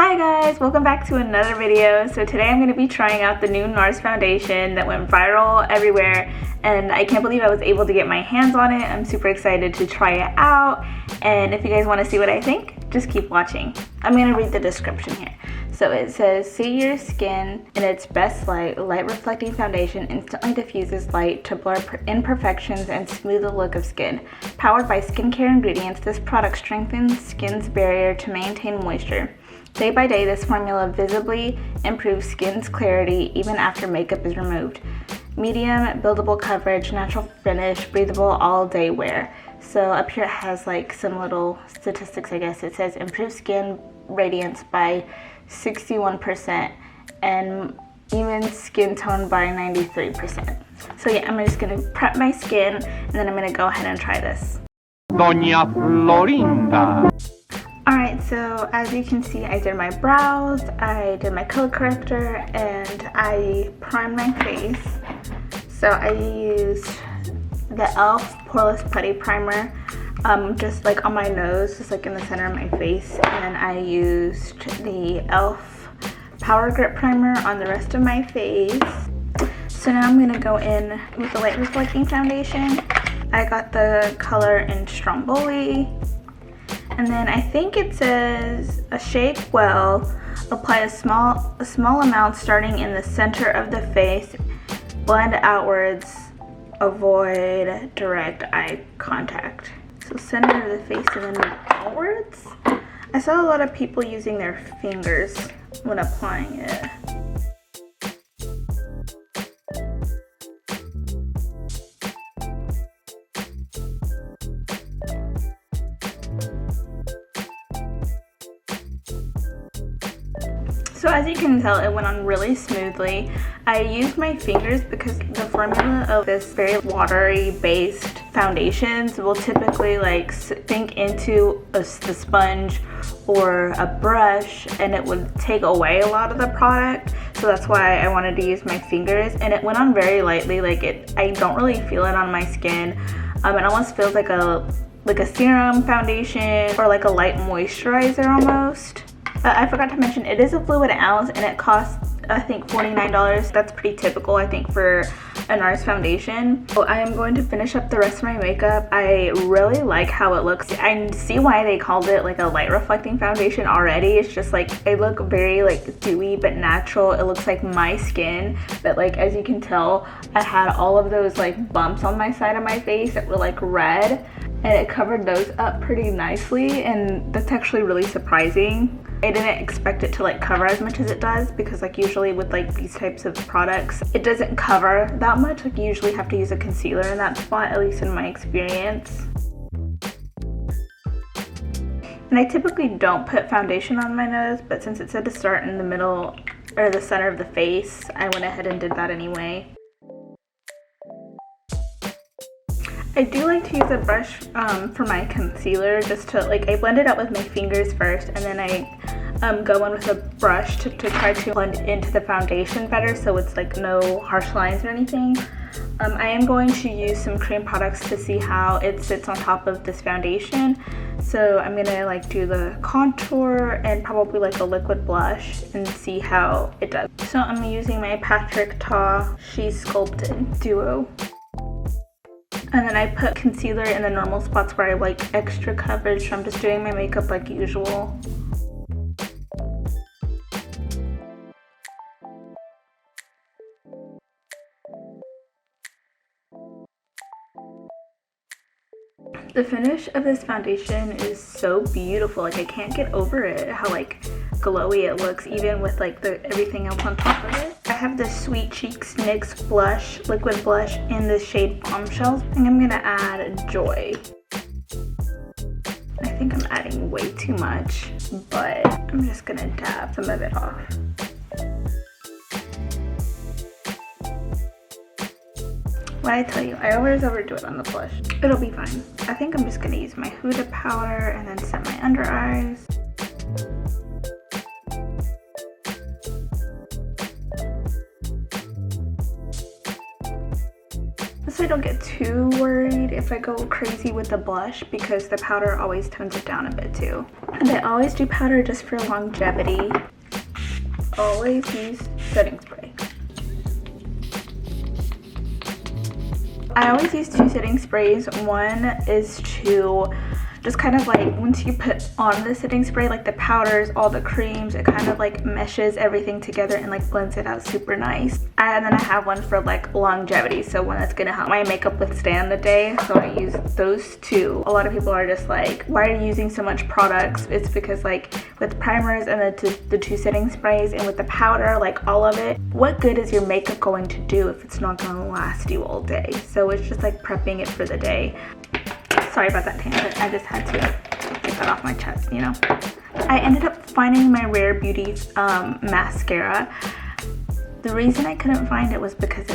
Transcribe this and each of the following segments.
Hi guys, welcome back to another video. So today I'm going to be trying out the new Nars foundation that went viral everywhere, and I can't believe I was able to get my hands on it. I'm super excited to try it out, and if you guys want to see what I think, just keep watching. I'm going to read the description here. So it says, see your skin in its best light. Light reflecting foundation instantly diffuses light to blur imperfections and smooth the look of skin. Powered by skincare ingredients, this product strengthens skin's barrier to maintain moisture. Day by day, this formula visibly improves skin's clarity even after makeup is removed. Medium, buildable coverage, natural finish, breathable all-day wear. So up here it has like some little statistics, I guess. It says improve skin radiance by 61% and even skin tone by 93%. So yeah, I'm just gonna prep my skin and then I'm gonna go ahead and try this. Doña Florinda. Alright, so as you can see, I did my brows, I did my color corrector, and I primed my face. So I used the e.l.f. Poreless Putty Primer, just like on my nose, just like in the center of my face. And I used the e.l.f. Power Grip Primer on the rest of my face. So now I'm going to go in with the light reflecting foundation. I got the color in Stromboli. And then I think it says a shape well, apply a small amount starting in the center of the face, blend outwards, avoid direct eye contact. So center of the face and then outwards. I saw a lot of people using their fingers when applying it. So as you can tell, it went on really smoothly. I used my fingers because the formula of this very watery based foundations will typically like sink into the sponge or a brush, and it would take away a lot of the product. So that's why I wanted to use my fingers, and it went on very lightly. I don't really feel it on my skin. It almost feels like a serum foundation or like a light moisturizer almost. I forgot to mention, it is a fluid ounce and it costs, I think, $49. That's pretty typical, I think, for a Nars foundation. So I am going to finish up the rest of my makeup. I really like how it looks. I see why they called it like a light reflecting foundation already. It's just like, they look very like dewy but natural. It looks like my skin, but like as you can tell, I had all of those like bumps on my side of my face that were like red, and it covered those up pretty nicely, and that's actually really surprising. I didn't expect it to like cover as much as it does, because like usually with like these types of products, it doesn't cover that much. Like you usually have to use a concealer in that spot, at least in my experience. And I typically don't put foundation on my nose, but since it said to start in the middle or the center of the face, I went ahead and did that anyway. I do like to use a brush for my concealer, just to like, I blend it out with my fingers first, and then I go in with a brush to try to blend into the foundation better, so it's like no harsh lines or anything. I am going to use some cream products to see how it sits on top of this foundation. So I'm gonna like do the contour and probably like a liquid blush and see how it does. So I'm using my Patrick Ta She Sculpted Duo. And then I put concealer in the normal spots where I like extra coverage, so I'm just doing my makeup like usual. The finish of this foundation is so beautiful. Like I can't get over it, how like glowy it looks, even with like everything else on top of it. I have this Sweet Cheeks NYX blush, liquid blush in the shade Bombshells, and I'm gonna add Joy. I think I'm adding way too much, but I'm just gonna dab some of it off. What I tell you, I always overdo it on the blush. It'll be fine. I think I'm just gonna use my Huda powder and then set my under eyes. So I don't get too worried if I go crazy with the blush, because the powder always tones it down a bit too. And I always do powder just for longevity. Always use setting spray. I always use 2 setting sprays. One is to just kind of like, once you put on the setting spray, like the powders, all the creams, it kind of like meshes everything together and like blends it out super nice. And then I have one for like longevity, so one that's gonna help my makeup withstand the day, so I use those 2. A lot of people are just like, why are you using so much products? It's because like with primers and the 2 setting sprays and with the powder, like all of it, what good is your makeup going to do if it's not gonna last you all day? So it's just like prepping it for the day. Sorry about that tangent, I just had to get that off my chest, you know. I ended up finding my Rare Beauty mascara. The reason I couldn't find it was because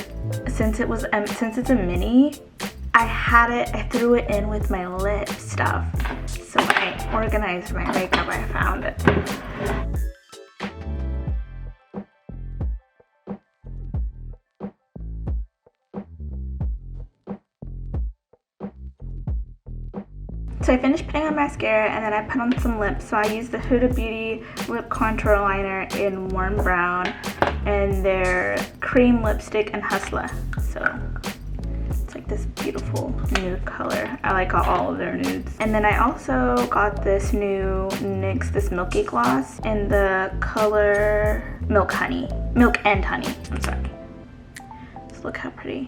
since it's a mini, I threw it in with my lip stuff. So when I organized my makeup, I found it. So I finished putting on mascara and then I put on some lips. So I used the Huda Beauty lip contour liner in Warm Brown and their cream lipstick in Hustler. So it's like this beautiful nude color. I like all of their nudes. And then I also got this new NYX, this Milky Gloss in the color Milk and Honey. I'm sorry. Just look how pretty.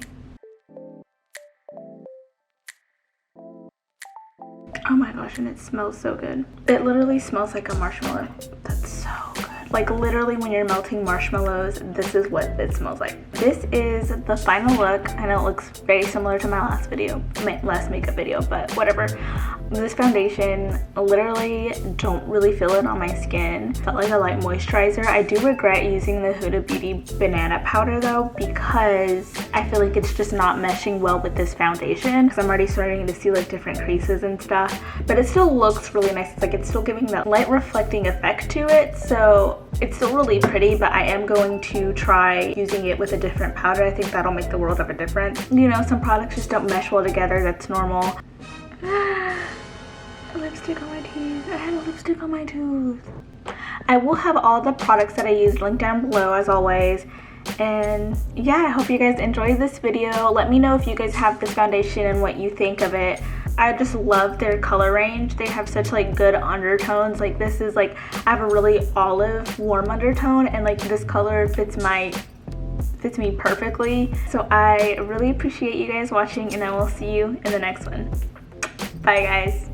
Oh my gosh, and it smells so good. It literally smells like a marshmallow. That's so good. Like literally when you're melting marshmallows, this is what it smells like. This is the final look. I know it looks very similar to my last makeup video, but whatever. This foundation, literally don't really feel it on my skin. Felt like a light moisturizer. I do regret using the Huda Beauty banana powder though, because I feel like it's just not meshing well with this foundation, because I'm already starting to see like different creases and stuff, but it still looks really nice. It's like it's still giving that light reflecting effect to it, so it's still really pretty, but I am going to try using it with a different powder. I think that'll make the world of a difference. You know, some products just don't mesh well together. That's normal. Lipstick on my teeth. I had a lipstick on my tooth. I will have all the products that I used linked down below as always. And yeah, I hope you guys enjoyed this video. Let me know if you guys have this foundation and what you think of it. I just love their color range. They have such like good undertones. Like this is like, I have a really olive warm undertone, and like this color fits me perfectly. So I really appreciate you guys watching, and I will see you in the next one. Bye guys.